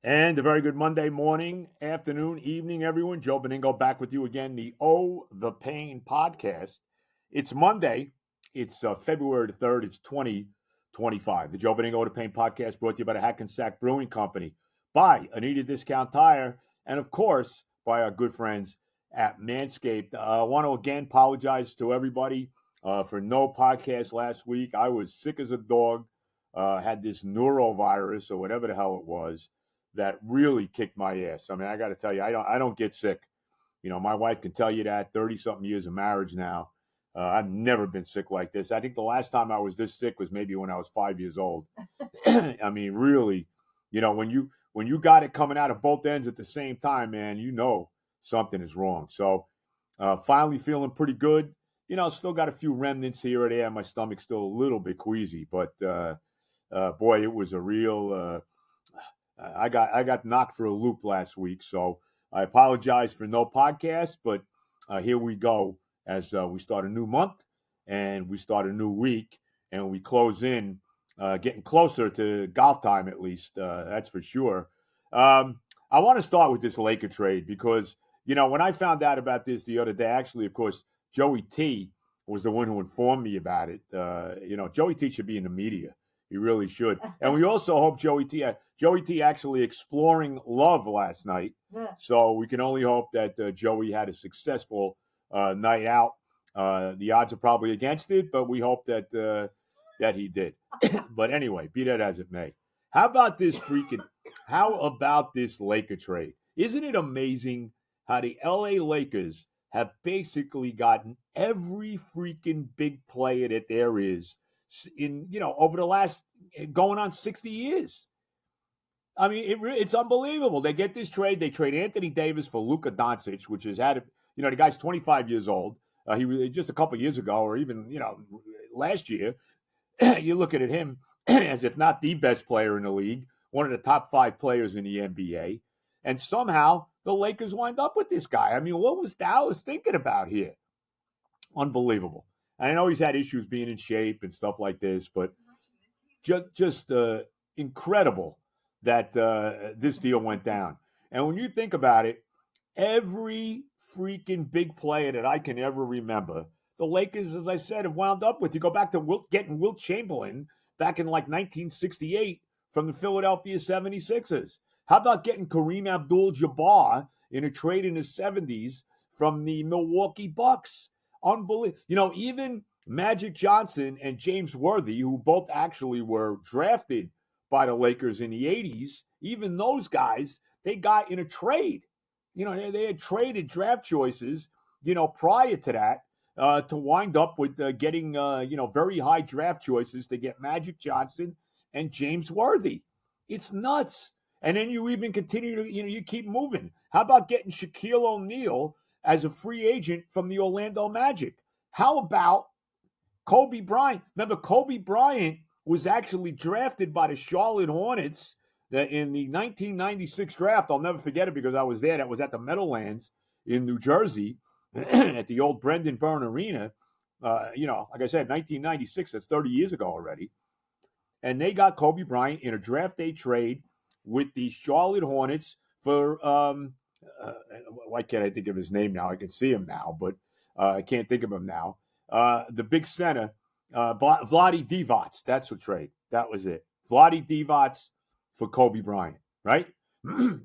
And a very good Monday morning, afternoon, evening, everyone. Joe Benigno back with you again, the The Pain podcast. It's Monday. It's February the 3rd. It's 2025. The Joe Benigno The Pain podcast brought to you by the Hackensack Brewing Company, by Anita Discount Tire, and of course, by our good friends at Manscaped. I want to again apologize to everybody for no podcast last week. I was sick as a dog, had this neurovirus or whatever the hell it was that really kicked my ass. I mean, I got to tell you, I don't get sick. You know, my wife can tell you that. 30-something years of marriage now. I've never been sick like this. I think the last time I was this sick was maybe when I was 5 years old. I mean, really, when you got it coming out of both ends at the same time, man, you know something is wrong. So, finally feeling pretty good. You know, still got a few remnants here or there. My stomach's still a little bit queasy, but boy, it was a real. I got knocked for a loop last week, so I apologize for no podcast. But here we go as we start a new month and we start a new week, and we close in, getting closer to golf time at least. That's for sure. I want to start with this Laker trade because when I found out about this the other day, actually, of course, Joey T was the one who informed me about it. Joey T should be in the media. He really should. And we also hope Joey T actually exploring love last night. Yeah. So we can only hope that Joey had a successful night out. The odds are probably against it, but we hope that he did. But anyway, be that as it may. How about this Laker trade? Isn't it amazing how the LA Lakers have basically gotten every freaking big player that there is in over the last going on 60 years. I mean, it's unbelievable. They get this trade. They trade Anthony Davis for Luka Doncic, which has had, the guy's 25 years old. He was just a couple of years ago, or even last year. You're looking at him as if not the best player in the league, one of the top 5 players in the NBA, and somehow the Lakers wind up with this guy. I mean, what was Dallas thinking about here? Unbelievable. And I know he's had issues being in shape and stuff like this, but just incredible that this deal went down. And when you think about it, every freaking big player that I can ever remember, the Lakers, as I said, have wound up with. You go back to getting Wilt Chamberlain back in like 1968 from the Philadelphia 76ers. How about getting Kareem Abdul-Jabbar in a trade in the 70s from the Milwaukee Bucks? Unbelievable. Even Magic Johnson and James Worthy, who both actually were drafted by the Lakers in the 80s, even those guys, they got in a trade. They had traded draft choices, prior to that, to wind up with getting, very high draft choices to get Magic Johnson and James Worthy. It's nuts. And then you even continue to, you keep moving. How about getting Shaquille O'Neal as a free agent from the Orlando Magic? How about Kobe Bryant? Remember, Kobe Bryant was actually drafted by the Charlotte Hornets in the 1996 draft. I'll never forget it because I was there. That was at the Meadowlands in New Jersey at the old Brendan Byrne Arena. Like I said, 1996, that's 30 years ago already. And they got Kobe Bryant in a draft day trade with the Charlotte Hornets for, why can't I think of his name now? I can see him now, but I can't think of him now. The big center, Vlade Divac. That's the trade. That was it. Vlade Divac for Kobe Bryant, right?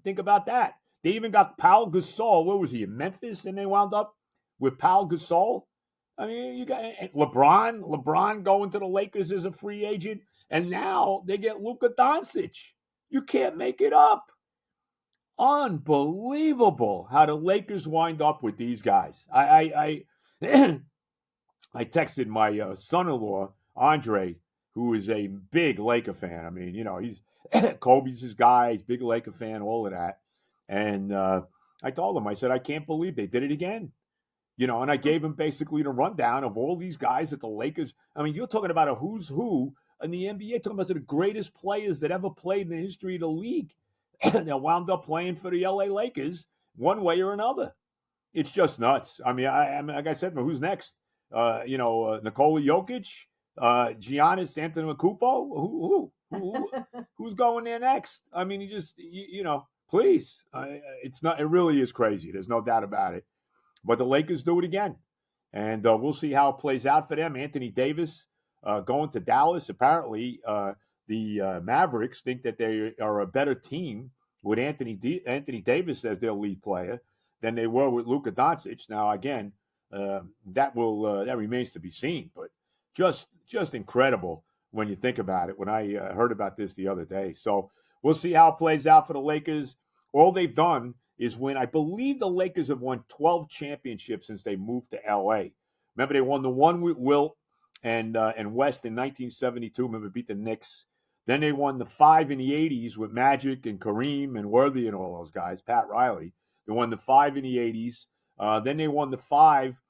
Think about that. They even got Paul Gasol. Where was he? In Memphis, and they wound up with Paul Gasol. I mean, you got LeBron going to the Lakers as a free agent, and now they get Luka Doncic. You can't make it up. Unbelievable how the Lakers wind up with these guys. I I texted my son-in-law Andre, who is a big Laker fan. I mean, he's Kobe's his guy. He's a big Laker fan. All of that, and I told him, I said, I can't believe they did it again. And I gave him basically the rundown of all these guys at the Lakers. I mean, you're talking about a who's who in the NBA, talking about the greatest players that ever played in the history of the league that wound up playing for the LA Lakers one way or another. It's just nuts. I mean, like I said, who's next? Nikola Jokic, Giannis Antetokounmpo. Who? Who's going there next? I mean, please. It's not. It really is crazy. There's no doubt about it. But the Lakers do it again, and we'll see how it plays out for them. Anthony Davis going to Dallas. Apparently, the Mavericks think that they are a better team with Anthony Davis as their lead player than they were with Luka Doncic. Now, again, that remains to be seen, but just incredible when you think about it. When I heard about this the other day, so we'll see how it plays out for the Lakers. All they've done is win. I believe the Lakers have won 12 championships since they moved to LA. Remember, they won the one with Wilt and West in 1972. Remember, beat the Knicks. Then they won the 5 in the 80s with Magic and Kareem and Worthy and all those guys, Pat Riley. They won the 5 in the 80s. Then they won the 5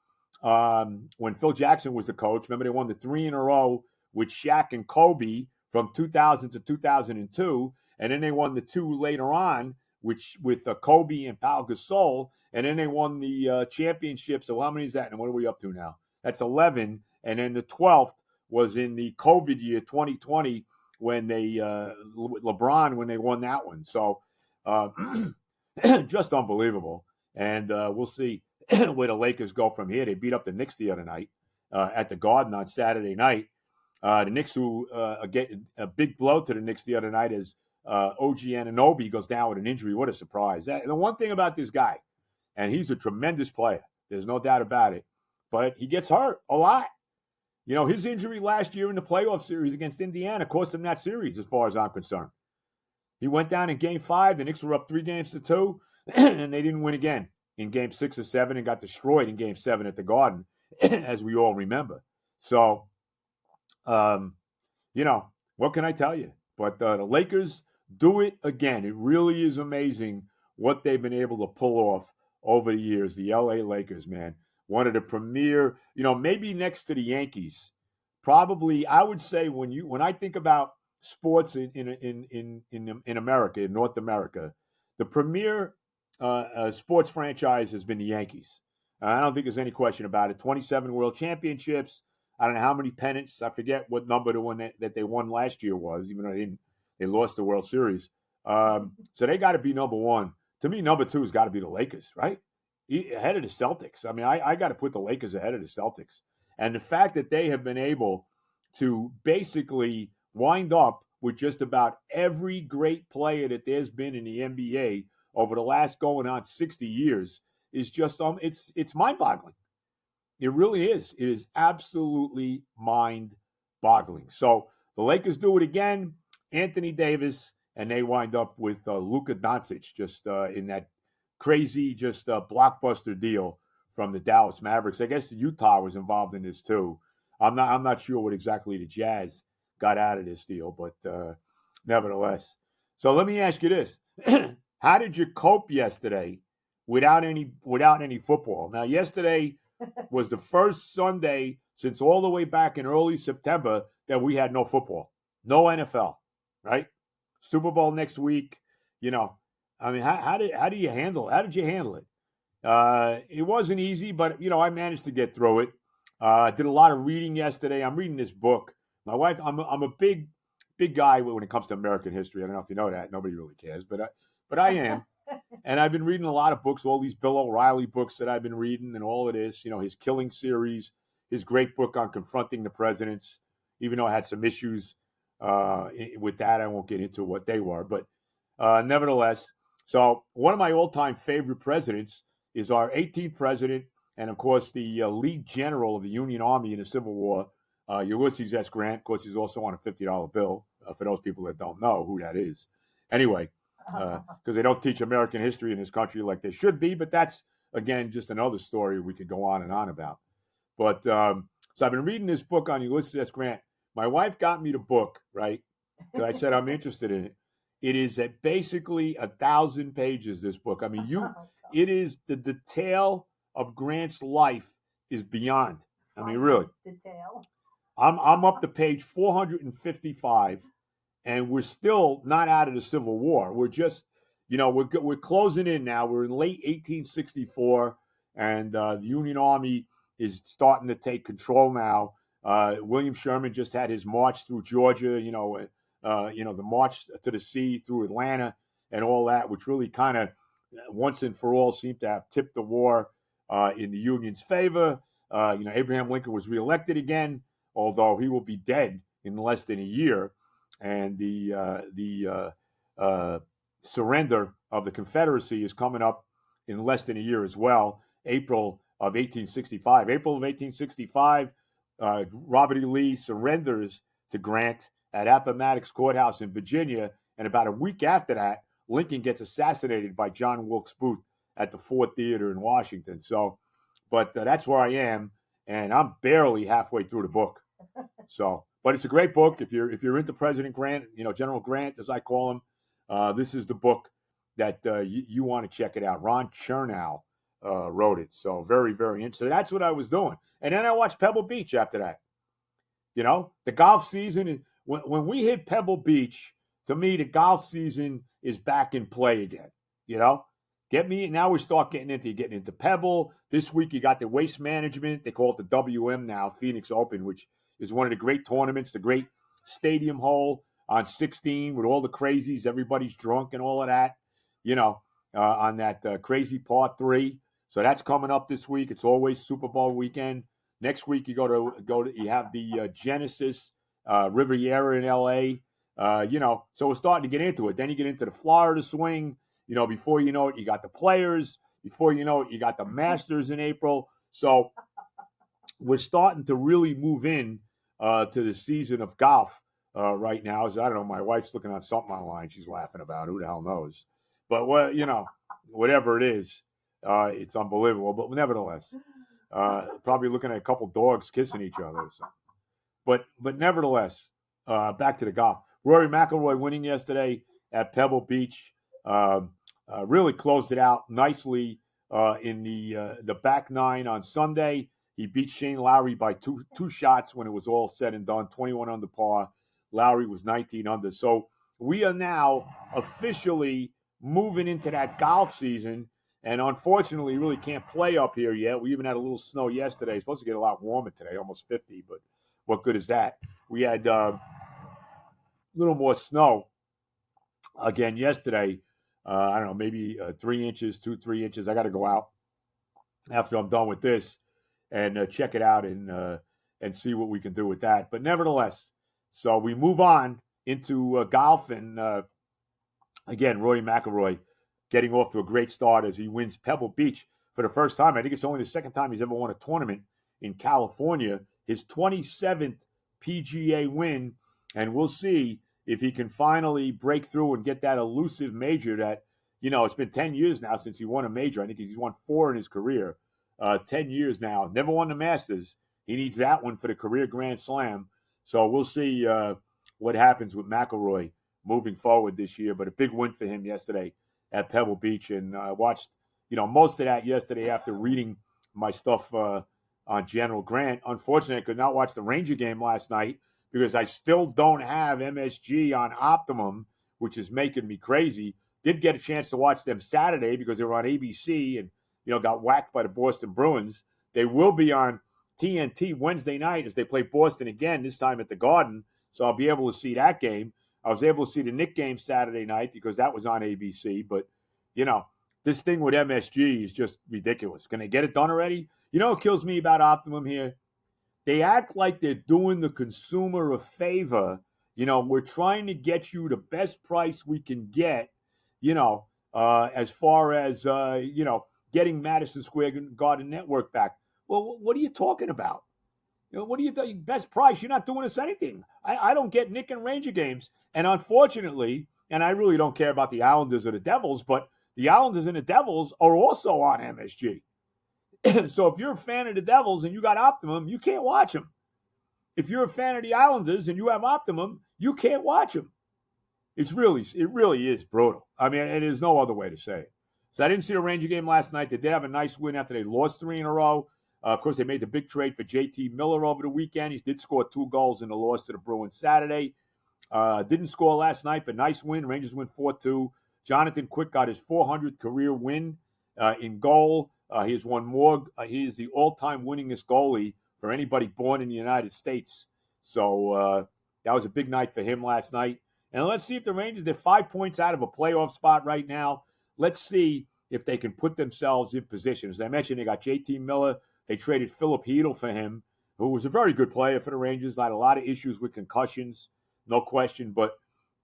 when Phil Jackson was the coach. Remember, they won the 3 in a row with Shaq and Kobe from 2000 to 2002. And then they won the 2 later on with Kobe and Pau Gasol. And then they won the championship. So how many is that? And what are we up to now? That's 11. And then the 12th was in the COVID year, 2020, when they LeBron, when they won that one. So just unbelievable. And we'll see where the Lakers go from here. They beat up the Knicks the other night at the Garden on Saturday night. The Knicks, who get a big blow to the Knicks the other night, as OG Anunoby goes down with an injury. What a surprise. The one thing about this guy, and he's a tremendous player, there's no doubt about it, but he gets hurt a lot. His injury last year in the playoff series against Indiana cost him that series, as far as I'm concerned. He went down in Game 5. The Knicks were up 3-2, and they didn't win again in Game 6 or 7 and got destroyed in Game 7 at the Garden, as we all remember. So, what can I tell you? But the Lakers do it again. It really is amazing what they've been able to pull off over the years. The LA Lakers, man. One of the premier, maybe next to the Yankees. Probably, I would say when I think about sports in America, in North America, the premier sports franchise has been the Yankees. I don't think there's any question about it. 27 World Championships. I don't know how many pennants. I forget what number the one that they won last year was, even though they lost the World Series. So they got to be number one. To me, number 2 has got to be the Lakers, right? Ahead of the Celtics. I mean, I got to put the Lakers ahead of the Celtics. And the fact that they have been able to basically wind up with just about every great player that there's been in the NBA over the last going on 60 years is just it's mind-boggling. It really is. It is absolutely mind-boggling. So the Lakers do it again. Anthony Davis, and they wind up with Luka Doncic just in that crazy, just blockbuster deal from the Dallas Mavericks. I guess Utah was involved in this too. I'm not sure what exactly the Jazz got out of this deal, but nevertheless. So let me ask you this: how did you cope yesterday without any football? Now, yesterday was the first Sunday since all the way back in early September that we had no football, no NFL, right? Super Bowl next week. I mean, how do you handle it? How did you handle it? It wasn't easy, but I managed to get through it. I did a lot of reading yesterday. I'm reading this book. My wife, I'm a big guy when it comes to American history. I don't know if you know that. Nobody really cares, but I am. And I've been reading a lot of books, all these Bill O'Reilly books that I've been reading, and all of this. His Killing series, his great book on confronting the presidents. Even though I had some issues with that, I won't get into what they were, but nevertheless. So one of my all-time favorite presidents is our 18th president, and of course the lead general of the Union Army in the Civil War, Ulysses S. Grant. Of course, he's also on a $50 bill, for those people that don't know who that is. Anyway, because they don't teach American history in this country like they should be, but that's, again, just another story we could go on and on about. But so I've been reading this book on Ulysses S. Grant. My wife got me the book, right? Because I said I'm interested in it. It is at basically 1,000 pages, this book. I mean, it is the detail of Grant's life is beyond. I mean, really. Detail. I'm up to page 455, and we're still not out of the Civil War. We're just, we're closing in now. We're in late 1864, and the Union Army is starting to take control now. William Sherman just had his march through Georgia, the march to the sea through Atlanta and all that, which really kind of once and for all seemed to have tipped the war in the Union's favor. Abraham Lincoln was reelected again, although he will be dead in less than a year, and the surrender of the Confederacy is coming up in less than a year as well. April of 1865. April of 1865, Robert E. Lee surrenders to Grant at Appomattox Courthouse in Virginia, and about a week after that, Lincoln gets assassinated by John Wilkes Booth at the Ford Theater in Washington. So, but that's where I am, and I'm barely halfway through the book. So, but it's a great book if you're into President Grant, General Grant as I call him. This is the book that you want to check it out. Ron Chernow wrote it, so very, very interesting. So that's what I was doing, and then I watched Pebble Beach after that. The golf season when we hit Pebble Beach. To me, the golf season is back in play again. Now we start getting into Pebble. This week you got the Waste Management. They call it the WM now, Phoenix Open, which is one of the great tournaments, the great stadium hole on 16 with all the crazies. Everybody's drunk and all of that, on that crazy par 3. So that's coming up this week. It's always Super Bowl weekend. Next week you you have the Genesis Riviera in LA. So we're starting to get into it. Then you get into the Florida swing. Before you know it, you got the Players. Before you know it, you got the Masters in April. So we're starting to really move in to the season of golf right now. So I don't know. My wife's looking at something online. She's laughing about. Who the hell knows? But whatever it is, it's unbelievable. But nevertheless, probably looking at a couple dogs kissing each other or something. But nevertheless, back to the golf. Rory McIlroy winning yesterday at Pebble Beach. Really closed it out nicely in the back nine on Sunday. He beat Shane Lowry by two shots when it was all said and done, 21 under par. Lowry was 19 under. So we are now officially moving into that golf season. And unfortunately, really can't play up here yet. We even had a little snow yesterday. It's supposed to get a lot warmer today, almost 50. But what good is that? We had little more snow again yesterday. I don't know, maybe 3 inches, 3 inches. I got to go out after I'm done with this and check it out and see what we can do with that. But nevertheless, so we move on into golf. And again, Rory McIlroy getting off to a great start as he wins Pebble Beach for the first time. I think it's only the second time he's ever won a tournament in California. His 27th PGA win. And we'll see if he can finally break through and get that elusive major that, it's been 10 years now since he won a major. I think he's won 4 in his career. 10 years now. Never won the Masters. He needs that one for the career Grand Slam. So we'll see what happens with McIlroy moving forward this year. But a big win for him yesterday at Pebble Beach. And I watched, most of that yesterday after reading my stuff on General Grant. Unfortunately, I could not watch the Ranger game last night because I still don't have MSG on Optimum, which is making me crazy. Did get a chance to watch them Saturday because they were on ABC and, got whacked by the Boston Bruins. They will be on TNT Wednesday night as they play Boston again, this time at the Garden. So I'll be able to see that game. I was able to see the Knicks game Saturday night because that was on ABC. But, this thing with MSG is just ridiculous. Can they get it done already? What kills me about Optimum here? They act like they're doing the consumer a favor. We're trying to get you the best price we can get, as far as, getting Madison Square Garden Network back. Well, what are you talking about? What are you doing? Best price? You're not doing us anything. I don't get Knicks and Ranger games. And unfortunately, and I really don't care about the Islanders or the Devils, but the Islanders and the Devils are also on MSG. So if you're a fan of the Devils and you got Optimum, you can't watch them. If you're a fan of the Islanders and you have Optimum, you can't watch them. It really is brutal. I mean, and there's no other way to say it. So I didn't see the Ranger game last night. They did have a nice win after they lost 3 in a row. Of course, they made the big trade for JT Miller over the weekend. He did score 2 goals in the loss to the Bruins Saturday. Didn't score last night, but nice win. Rangers win 4-2. Jonathan Quick got his 400th career win in goal. He has won more. He is the all-time winningest goalie for anybody born in the United States. So that was a big night for him last night. And let's see if the Rangers, they're 5 points out of a playoff spot right now. Let's see if they can put themselves in position. As I mentioned, they got JT Miller. They traded Philip Hedl for him, who was a very good player for the Rangers. Had a lot of issues with concussions, no question. But,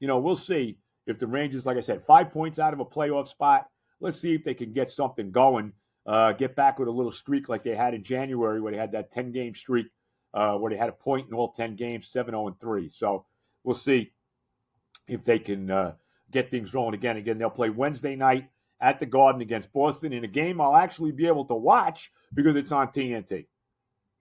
we'll see if the Rangers, like I said, 5 points out of a playoff spot. Let's see if they can get something going, get back with a little streak like they had in January where they had that 10-game streak where they had a point in all 10 games, 7-0-3. So we'll see if they can get things rolling again. Again, they'll play Wednesday night at the Garden against Boston in a game I'll actually be able to watch because it's on TNT.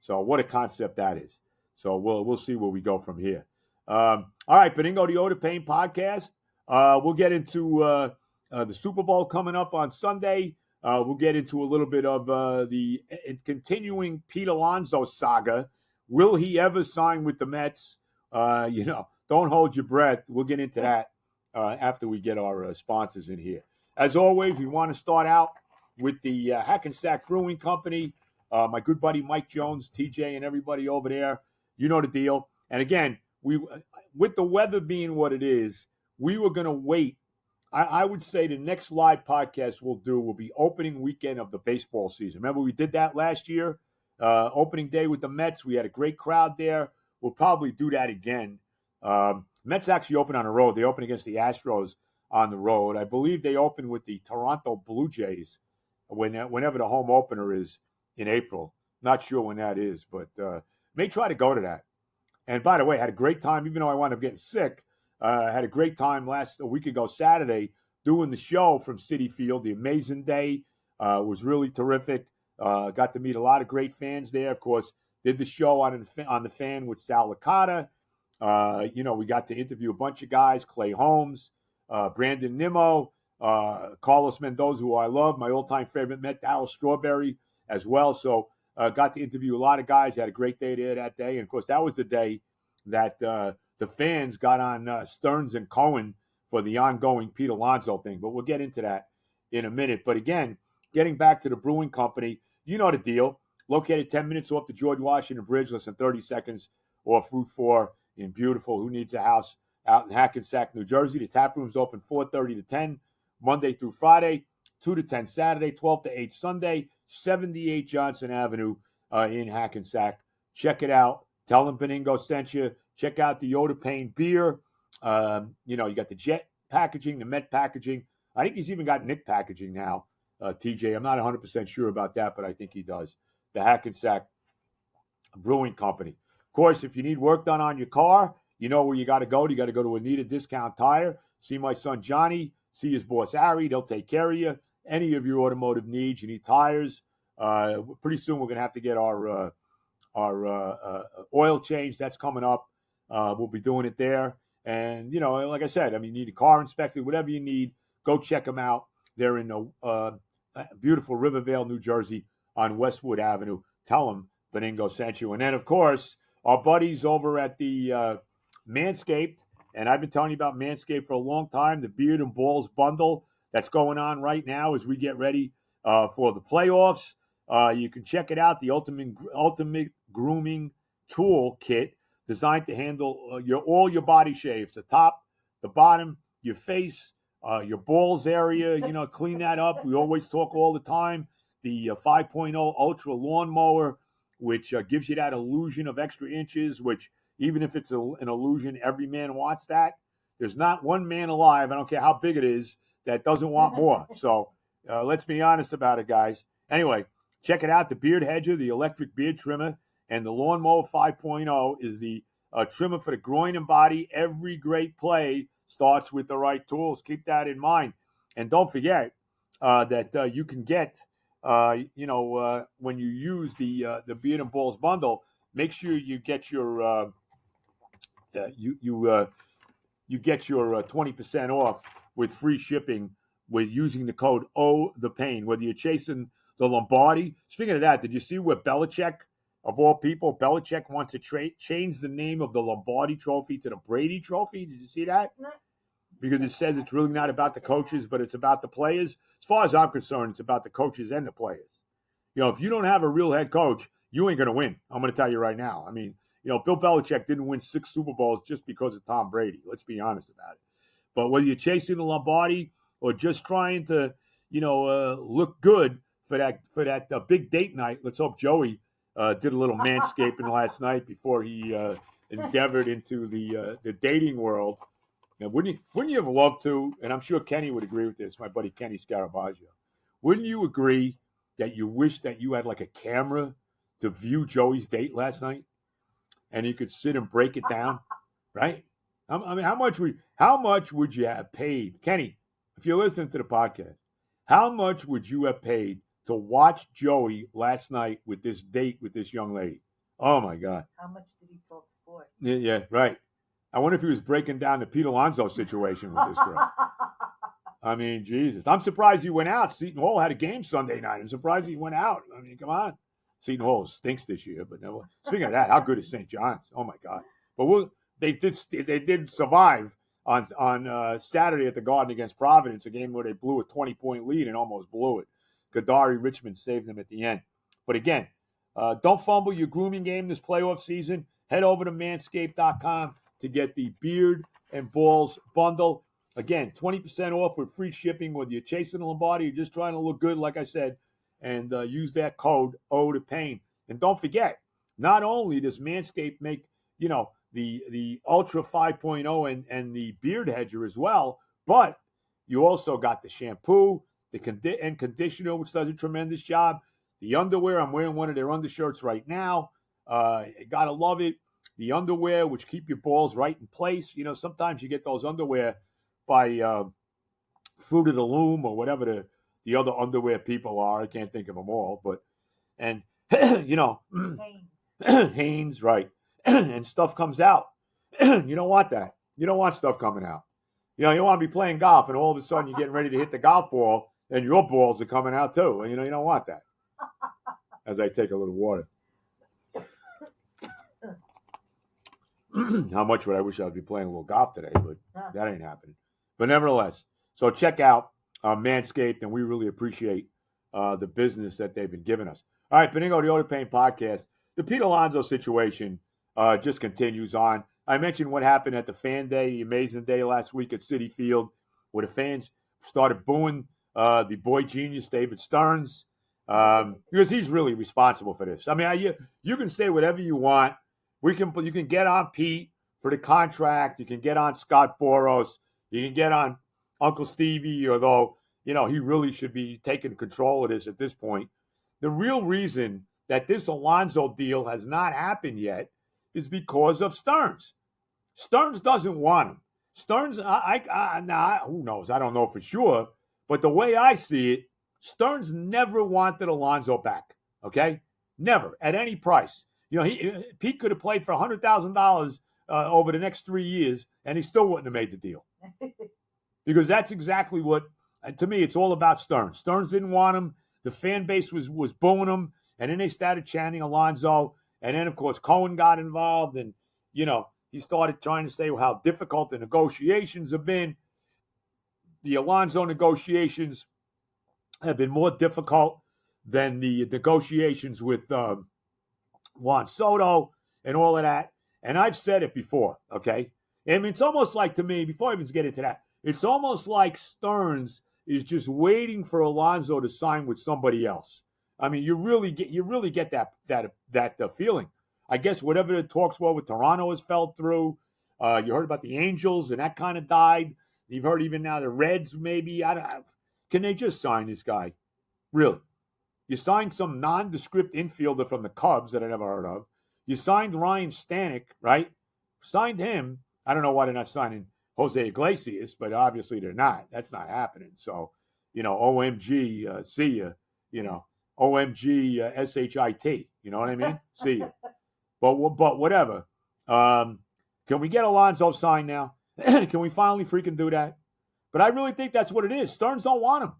So what a concept that is. So we'll see where we go from here. All right, Benigno, the Oda Payne podcast. We'll get into the Super Bowl coming up on Sunday. We'll get into a little bit of the continuing Pete Alonso saga. Will he ever sign with the Mets? Don't hold your breath. We'll get into that after we get our sponsors in here. As always, we want to start out with the Hackensack Brewing Company. My good buddy Mike Jones, TJ, and everybody over there. You know the deal. And again, with the weather being what it is, we were going to wait. I would say the next live podcast we'll do will be opening weekend of the baseball season. Remember, we did that last year, opening day with the Mets. We had a great crowd there. We'll probably do that again. Mets actually open on the road. They open against the Astros on the road. I believe they open with the Toronto Blue Jays whenever the home opener is in April. Not sure when that is, but may try to go to that. And by the way, I had a great time, even though I wound up getting sick. I had a great time a week ago, Saturday, doing the show from Citi Field. The Amazing Day was really terrific. Got to meet a lot of great fans there. Of course, did the show on the Fan with Sal Licata. We got to interview a bunch of guys, Clay Holmes, Brandon Nimmo, Carlos Mendoza, who I love, my all-time favorite Met, Dallas Strawberry as well. So got to interview a lot of guys. Had a great day there that day. And, of course, that was the day that the fans got on Stearns and Cohen for the ongoing Pete Alonso thing. But we'll get into that in a minute. But, again, getting back to the Brewing Company, you know the deal. Located 10 minutes off the George Washington Bridge, less than 30 seconds off Route 4 in beautiful Who Needs a House out in Hackensack, New Jersey. The tap room's open 4:30 to 10, Monday through Friday, 2 to 10 Saturday, 12 to 8 Sunday, 78 Johnson Avenue in Hackensack. Check it out. Tell them Benigno sent you. Check out the Oda Payne beer. You got the Jet packaging, the Met packaging. I think he's even got Nick packaging now, TJ. I'm not 100% sure about that, but I think he does. The Hackensack Brewing Company. Of course, if you need work done on your car, you know where you got to go. You got to go to Anita Discount Tire. See my son Johnny. See his boss Harry. They'll take care of you. Any of your automotive needs. You need tires. Pretty soon we're going to have to get our oil change. That's coming up. We'll be doing it there. And, like I said, you need a car inspected, whatever you need, go check them out. They're in the beautiful Rivervale, New Jersey on Westwood Avenue. Tell them Benigno sent you. And then, of course, our buddies over at the Manscaped, and I've been telling you about Manscaped for a long time, the Beard and Balls bundle that's going on right now as we get ready for the playoffs. You can check it out, the Ultimate Grooming Tool Kit, designed to handle all your body shaves, the top, the bottom, your face, your balls area, clean that up. We always talk all the time. The 5.0 Ultra Lawnmower, which gives you that illusion of extra inches, which even if it's an illusion, every man wants that. There's not one man alive, I don't care how big it is, that doesn't want more. So let's be honest about it, guys. Anyway, check it out. The Beard Hedger, the electric beard trimmer, and the Lawnmower 5.0 is the trimmer for the groin and body. Every great play starts with the right tools. Keep that in mind. And don't forget that you can get, when you use the Beard and Balls bundle, make sure you get your you get your 20% off with free shipping with using the code OThePain. Whether you're chasing the Lombardi. Speaking of that, did you see where Belichick, of all people, Belichick wants to change the name of the Lombardi Trophy to the Brady Trophy? Did you see that? No. Because it says it's really not about the coaches, but it's about the players. As far as I'm concerned, it's about the coaches and the players. If you don't have a real head coach, you ain't going to win. I'm going to tell you right now. Bill Belichick didn't win 6 Super Bowls just because of Tom Brady. Let's be honest about it. But whether you're chasing the Lombardi or just trying to, look good for that big date night, let's hope Joey did a little manscaping last night before he endeavored into the dating world. Now, wouldn't you have loved to? And I'm sure Kenny would agree with this. My buddy Kenny Scarabaggio. Wouldn't you agree that you wish that you had like a camera to view Joey's date last night, and you could sit and break it down, right? I mean, how much would you have paid, Kenny? If you're listening to the podcast, how much would you have paid to watch Joey last night with this date with this young lady? Oh my God! How much did he talk sports? Yeah, right. I wonder if he was breaking down the Pete Alonso situation with this girl. I mean, Jesus. I'm surprised he went out. Seton Hall had a game Sunday night. I'm surprised he went out. I mean, come on. Seton Hall stinks this year, but no. Speaking of that, how good is St. John's? Oh my God! But they did survive on Saturday at the Garden against Providence, a game where they blew a 20-point lead and almost blew it. Kadari Richmond saved them at the end. But again, don't fumble your grooming game this playoff season. Head over to manscaped.com to get the Beard and Balls bundle. Again, 20% off with free shipping, whether you're chasing a Lombardi or just trying to look good, like I said, and use that code O to Pain. And don't forget, not only does Manscaped make, the Ultra 5.0 and the Beard Hedger as well, but you also got the shampoo, and conditioner, which does a tremendous job. The underwear, I'm wearing one of their undershirts right now. Gotta love it. The underwear, which keep your balls right in place. Sometimes you get those underwear by Fruit of the Loom or whatever the other underwear people are. I can't think of them all, and Hanes, right? And stuff comes out. You don't want that. You don't want stuff coming out. You want to be playing golf, and all of a sudden you're getting ready to hit the golf ball, and your balls are coming out too. And you don't want that. As I take a little water. How much would I wish I would be playing a little golf today, but that ain't happening. But nevertheless, so check out Manscaped, and we really appreciate the business that they've been giving us. All right, Benigno, the Oda Pain podcast. The Pete Alonso situation just continues on. I mentioned what happened at the fan day, the amazing day last week at Citi Field, where the fans started booing the boy genius, David Stearns, because he's really responsible for this. I mean, you can say whatever you want. You can get on Pete for the contract. You can get on Scott Boros. You can get on Uncle Stevie, although, he really should be taking control of this at this point. The real reason that this Alonso deal has not happened yet is because of Stearns. Stearns doesn't want him. Stearns, who knows? I don't know for sure. But the way I see it, Stearns never wanted Alonso back, okay? Never, at any price. Pete could have played for $100,000 over the next 3 years, and he still wouldn't have made the deal. Because that's exactly what, to me, it's all about Stearns. Stearns didn't want him. The fan base was booing him, and then they started chanting Alonso. And then, of course, Cohen got involved, and, he started trying to say how difficult the negotiations have been. The Alonso negotiations have been more difficult than the negotiations with Juan Soto and all of that. And I've said it before, okay? I mean, it's almost like, to me, before I even get into that, it's almost like Stearns is just waiting for Alonso to sign with somebody else. I mean, you really get that feeling. I guess whatever the talks were with Toronto has fell through. You heard about the Angels, and that kind of died. You've heard even now the Reds, maybe. Can they just sign this guy? Really? You signed some nondescript infielder from the Cubs that I never heard of. You signed Ryan Stanek, right? Signed him. I don't know why they're not signing Jose Iglesias, but obviously they're not. That's not happening. So, OMG, see ya. OMG, SHIT. You know what I mean? See ya. But whatever. Can we get Alonso signed now? Can we finally freaking do that? But I really think that's what it is. Stearns don't want him.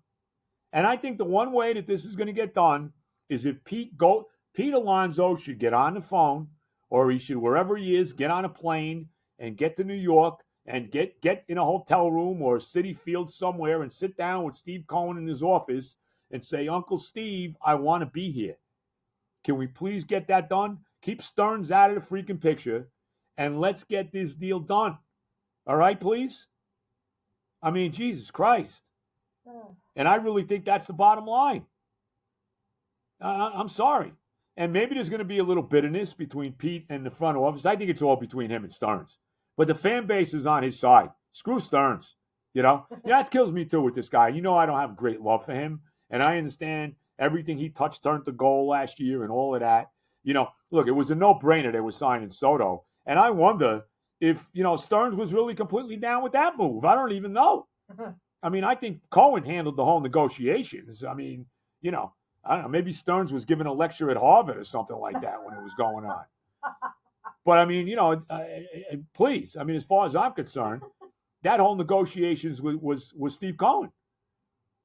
And I think the one way that this is going to get done is if Pete Alonso should get on the phone, or he should, wherever he is, get on a plane and get to New York and get in a hotel room or Citi Field somewhere and sit down with Steve Cohen in his office and say, Uncle Steve, I want to be here. Can we please get that done? Keep Stearns out of the freaking picture, and let's get this deal done. All right, please? I mean, Jesus Christ. And I really think that's the bottom line. I'm sorry. And maybe there's going to be a little bitterness between Pete and the front office. I think it's all between him and Stearns. But the fan base is on his side. Screw Stearns. Yeah, that kills me too with this guy. I don't have great love for him. And I understand everything he touched turned to gold last year and all of that. Look, it was a no-brainer they were signing Soto. And I wonder if, Stearns was really completely down with that move. I don't even know. I mean, I think Cohen handled the whole negotiations. I mean, I don't know, maybe Stearns was giving a lecture at Harvard or something like that when it was going on. But I mean, please, I mean, as far as I'm concerned, that whole negotiations was Steve Cohen.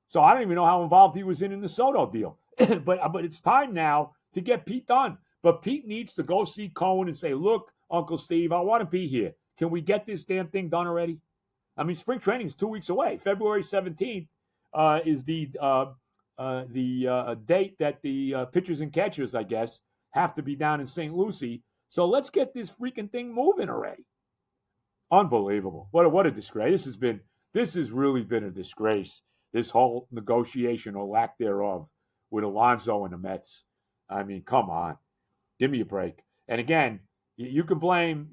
So I don't even know how involved he was in the Soto deal. but it's time now to get Pete done. But Pete needs to go see Cohen and say, look, Uncle Steve, I want to be here. Can we get this damn thing done already? I mean, spring training is 2 weeks away. February 17th is the date that the pitchers and catchers, I guess, have to be down in St. Lucie. So let's get this freaking thing moving already. Unbelievable. What a disgrace. This has really been a disgrace, this whole negotiation or lack thereof with Alonso and the Mets. I mean, come on. Give me a break. And again, you can blame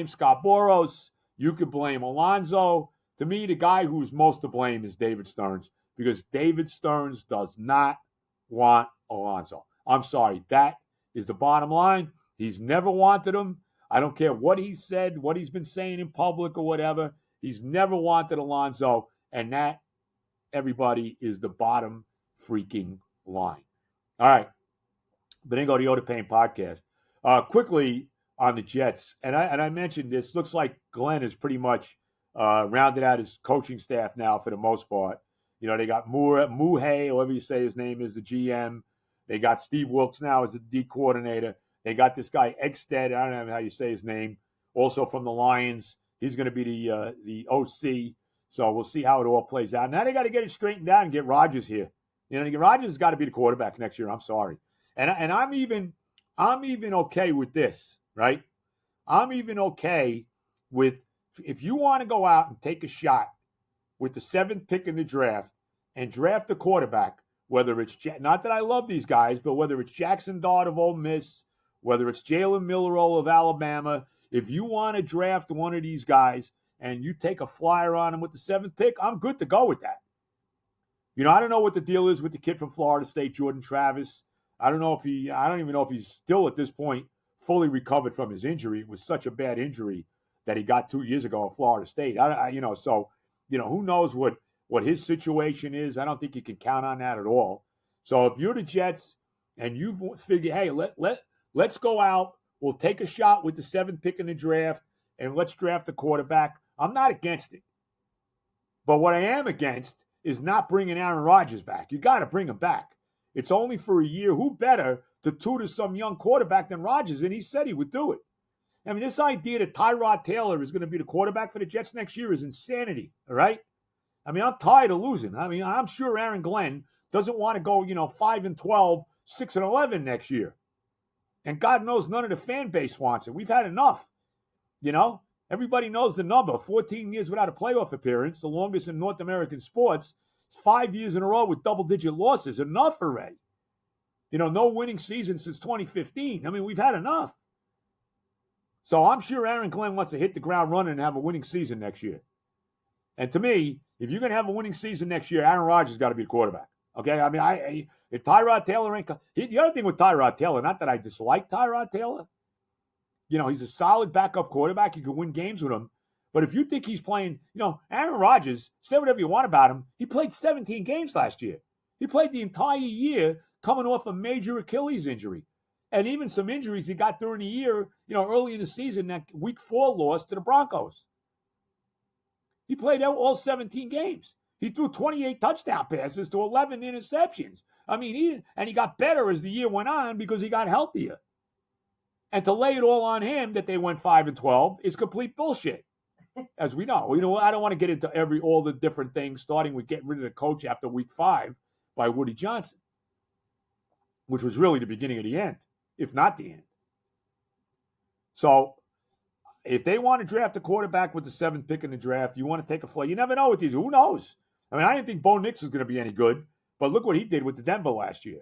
Scott Boras. You can blame Alonso. To me, the guy who's most to blame is David Stearns, because David Stearns does not want Alonso. I'm sorry. That is the bottom line. He's never wanted him. I don't care what he said, what he's been saying in public or whatever. He's never wanted Alonso, and that, everybody, is the bottom freaking line. All right. Benigno, the Oda Payne podcast. Quickly on the Jets, and I mentioned this. Looks like Glenn has pretty much rounded out his coaching staff now for the most part. They got Muhay, however you say his name is, the GM. They got Steve Wilkes now as the D coordinator. They got this guy Eggstead, I don't know how you say his name, also from the Lions. He's going to be the OC. So we'll see how it all plays out. Now they got to get it straightened out and get Rodgers here. Rodgers has got to be the quarterback next year. I'm sorry. And I'm even okay with this, right? I'm even okay with, if you want to go out and take a shot with the 7th pick in the draft and draft a quarterback, whether it's, not that I love these guys, but whether it's Jackson Dart of Ole Miss, whether it's Jalen Milroe of Alabama, if you want to draft one of these guys and you take a flyer on him with the 7th pick, I'm good to go with that. I don't know what the deal is with the kid from Florida State, Jordan Travis. I don't even know if he's still at this point fully recovered from his injury. It was such a bad injury that he got 2 years ago at Florida State. Who knows what his situation is. I don't think you can count on that at all. So if you're the Jets and you figure, hey, let's go out, we'll take a shot with the 7th pick in the draft, and let's draft a quarterback, I'm not against it. But what I am against is not bringing Aaron Rodgers back. You got to bring him back. It's only for a year. Who better to tutor some young quarterback than Rodgers? And he said he would do it. I mean, this idea that Tyrod Taylor is going to be the quarterback for the Jets next year is insanity, all right? I mean, I'm tired of losing. I mean, I'm sure Aaron Glenn doesn't want to go, 5-12, 6-11 next year. And God knows none of the fan base wants it. We've had enough, Everybody knows the number. 14 years without a playoff appearance, the longest in North American sports. It's 5 years in a row with double-digit losses. Enough already. No winning season since 2015. I mean, we've had enough. So I'm sure Aaron Glenn wants to hit the ground running and have a winning season next year. And to me, if you're going to have a winning season next year, Aaron Rodgers has got to be the quarterback. Okay? I mean, if Tyrod Taylor ain't – the other thing with Tyrod Taylor, not that I dislike Tyrod Taylor. He's a solid backup quarterback. You can win games with him. But if you think he's playing, Aaron Rodgers, say whatever you want about him, he played 17 games last year. He played the entire year coming off a major Achilles injury. And even some injuries he got during the year, early in the season, that week 4 loss to the Broncos. He played all 17 games. He threw 28 touchdown passes to 11 interceptions. I mean, he got better as the year went on because he got healthier. And to lay it all on him that they went 5-12 is complete bullshit, as we know. I don't want to get into all the different things, starting with getting rid of the coach after week 5 by Woody Johnson, which was really the beginning of the end, if not the end. So if they want to draft a quarterback with the 7th pick in the draft, you want to take a flight. You never know with these. Who knows? I mean, I didn't think Bo Nix was going to be any good, but look what he did with the Denver last year.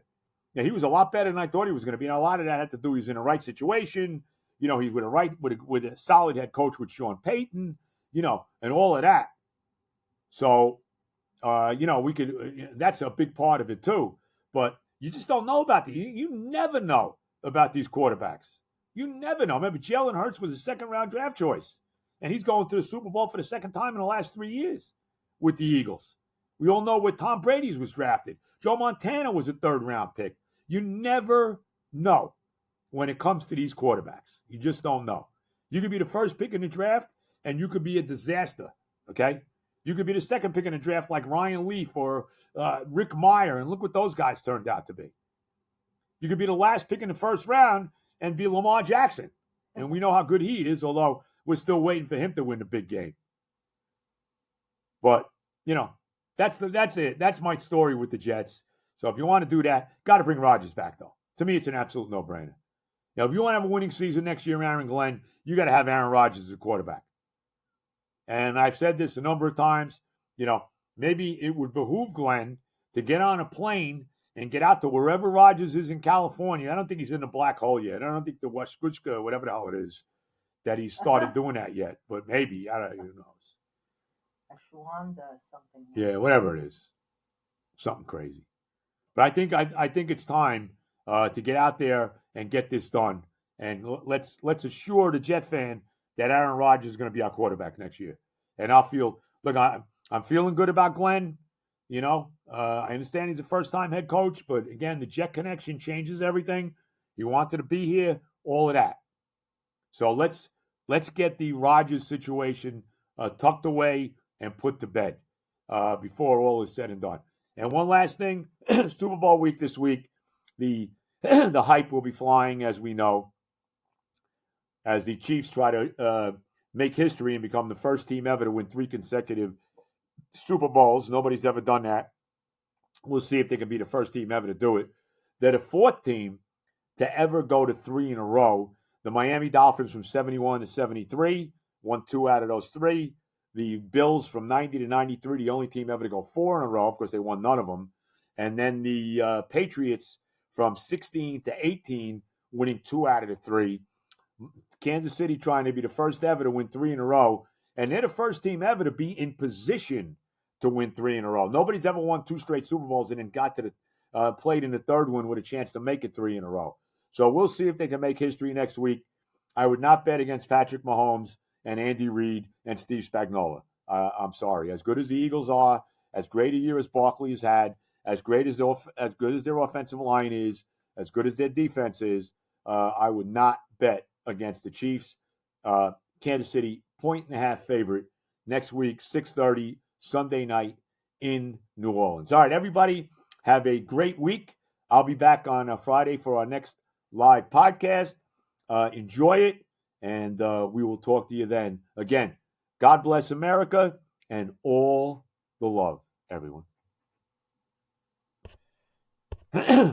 Yeah, he was a lot better than I thought he was going to be. And a lot of that had to do he was in the right situation. He's with a solid head coach with Sean Payton. And all of that. So, we could. That's a big part of it too. But you just don't know about you never know about these quarterbacks. You never know. Remember, Jalen Hurts was a second-round draft choice, and he's going to the Super Bowl for the second time in the last 3 years with the Eagles. We all know where Tom Brady's was drafted. Joe Montana was a third-round pick. You never know when it comes to these quarterbacks. You just don't know. You could be the first pick in the draft, and you could be a disaster, okay? You could be the second pick in the draft like Ryan Leaf or Rick Meyer, and look what those guys turned out to be. You could be the last pick in the first round and be Lamar Jackson. And we know how good he is, although we're still waiting for him to win the big game. But, that's it. That's my story with the Jets. So if you want to do that, got to bring Rodgers back, though. To me, it's an absolute no-brainer. Now, if you want to have a winning season next year, Aaron Glenn, you got to have Aaron Rodgers as a quarterback. And I've said this a number of times, maybe it would behoove Glenn to get on a plane and get out to wherever Rodgers is in California. I don't think he's in the black hole yet. I don't think the Westkuchka, whatever the hell it is, that he started doing that yet. But maybe. I don't know. Who knows? Ashwanda something. Yeah, whatever it is. Something crazy. But I think it's time to get out there and get this done. And let's assure the Jet fan that Aaron Rodgers is going to be our quarterback next year. And I'm feeling good about Glenn. I understand he's a first-time head coach, but again, the Jet connection changes everything. He wanted to be here, all of that. So let's get the Rodgers situation tucked away and put to bed before all is said and done. And one last thing, Super Bowl week this week, the hype will be flying, as we know, as the Chiefs try to make history and become the first team ever to win 3 consecutive Super Bowls. Nobody's ever done that. We'll see if they can be the first team ever to do it. They're the 4th team to ever go to 3 in a row. The Miami Dolphins from 71 to 73 won 2 out of those 3. The Bills from 90 to 93, the only team ever to go 4 in a row. Of course, they won none of them. And then the Patriots from 16 to 18 winning 2 out of the 3. Kansas City trying to be the first ever to win 3 in a row. And they're the first team ever to be in position to win 3 in a row. Nobody's ever won 2 straight Super Bowls and then got to the played in the 3rd one with a chance to make it 3 in a row. So we'll see if they can make history next week. I would not bet against Patrick Mahomes and Andy Reid and Steve Spagnuolo. I'm sorry. As good as the Eagles are, as great a year as Barkley has had, as good as their offensive line is, as good as their defense is, I would not bet against the Chiefs. Kansas City, 1.5 favorite next week, 6:30 Sunday night in New Orleans. All right, everybody, have a great week. I'll be back on Friday for our next live podcast. Enjoy it, and we will talk to you then. Again, God bless America and all the love, everyone.